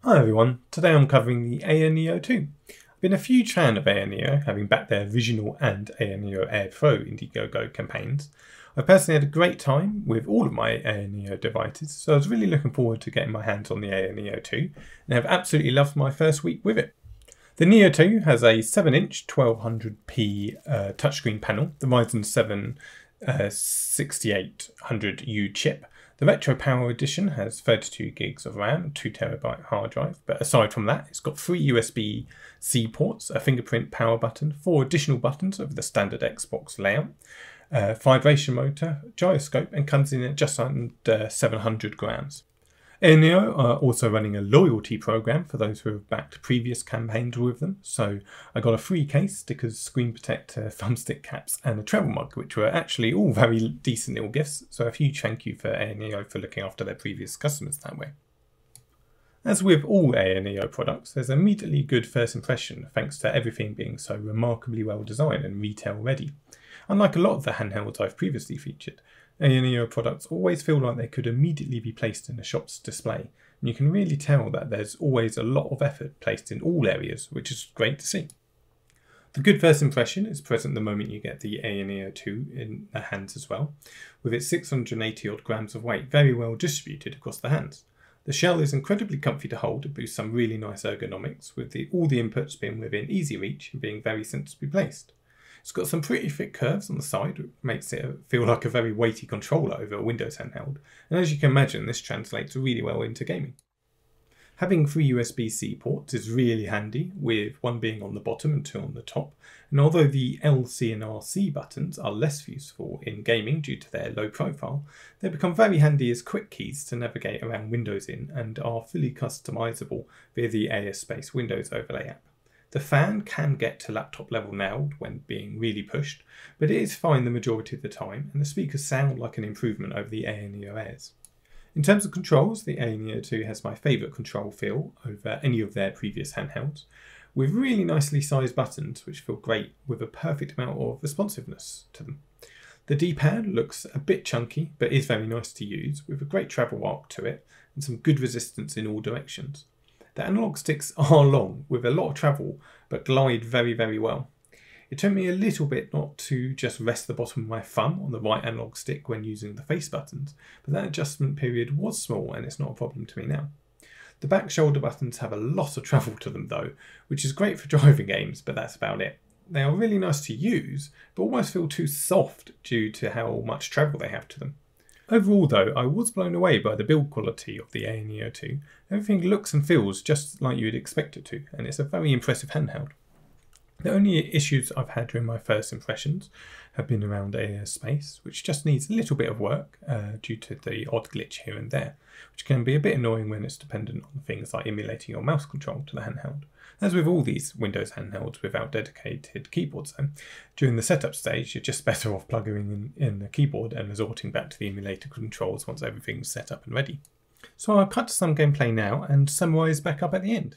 Hi everyone, today I'm covering the AyaNeo 2. I've been a huge fan of AyaNeo, having backed their original and AyaNeo Air Pro Indiegogo campaigns. I personally had a great time with all of my AyaNeo devices, so I was really looking forward to getting my hands on the AyaNeo 2 and have absolutely loved my first week with it. The Neo 2 has a 7-inch 1200p touchscreen panel, the Ryzen 7 6800U chip. The Retro Power Edition has 32 gigs of RAM and 2TB hard drive, but aside from that, it's got 3 USB-C ports, a fingerprint power button, 4 additional buttons over the standard Xbox layout, vibration motor, gyroscope, and comes in at just under 700 grams. AyaNeo are also running a loyalty program for those who have backed previous campaigns with them, so I got a free case, stickers, screen protector, thumbstick caps and a travel mug, which were actually all very decent little gifts, so a huge thank you for AyaNeo for looking after their previous customers that way. As with all AyaNeo products, there's immediately good first impression thanks to everything being so remarkably well designed and retail ready. Unlike a lot of the handhelds I've previously featured, AyaNeo products always feel like they could immediately be placed in a shop's display, and you can really tell that there's always a lot of effort placed in all areas, which is great to see. The good first impression is present the moment you get the AyaNeo 2 in the hands as well, with its 680 odd grams of weight very well distributed across the hands. The shell is incredibly comfy to hold and boosts some really nice ergonomics, with all the inputs being within easy reach and being very sensibly placed. It's got some pretty thick curves on the side, which makes it feel like a very weighty controller over a Windows handheld, and as you can imagine, this translates really well into gaming. Having 3 USB-C ports is really handy, with one being on the bottom and 2 on the top, and although the L, C and RC buttons are less useful in gaming due to their low profile, they become very handy as quick keys to navigate around Windows in and are fully customizable via the ASpace Windows overlay app. The fan can get to laptop level now when being really pushed, but it is fine the majority of the time, and the speakers sound like an improvement over the AyaNeo Airs. In terms of controls, the AyaNeo 2 has my favourite control feel over any of their previous handhelds, with really nicely sized buttons which feel great with a perfect amount of responsiveness to them. The D-pad looks a bit chunky but is very nice to use, with a great travel arc to it and some good resistance in all directions. The analog sticks are long, with a lot of travel, but glide very well. It took me a little bit not to just rest the bottom of my thumb on the right analog stick when using the face buttons, but that adjustment period was small and it's not a problem to me now. The back shoulder buttons have a lot of travel to them though, which is great for driving games, but that's about it. They are really nice to use, but almost feel too soft due to how much travel they have to them. Overall though, I was blown away by the build quality of the AyaNeo 2. Everything looks and feels just like you'd expect it to, and it's a very impressive handheld. The only issues I've had during my first impressions have been around AyaSpace, which just needs a little bit of work due to the odd glitch here and there, which can be a bit annoying when it's dependent on things like emulating your mouse control to the handheld. As with all these Windows handhelds without dedicated keyboards though, during the setup stage you're just better off plugging in the keyboard and resorting back to the emulator controls once everything's set up and ready. So I'll cut to some gameplay now and summarise back up at the end.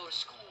go to school.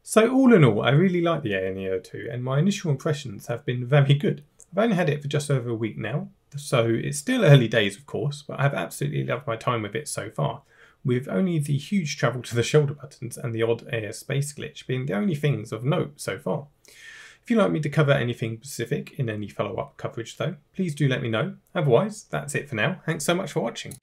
So all in all, I really like the AyaNeo 2 and my initial impressions have been very good. I've only had it for just over a week now, so it's still early days of course, but I've absolutely loved my time with it so far, with only the huge travel to the shoulder buttons and the odd air space glitch being the only things of note so far. If you'd like me to cover anything specific in any follow-up coverage though, please do let me know. Otherwise, that's it for now. Thanks so much for watching.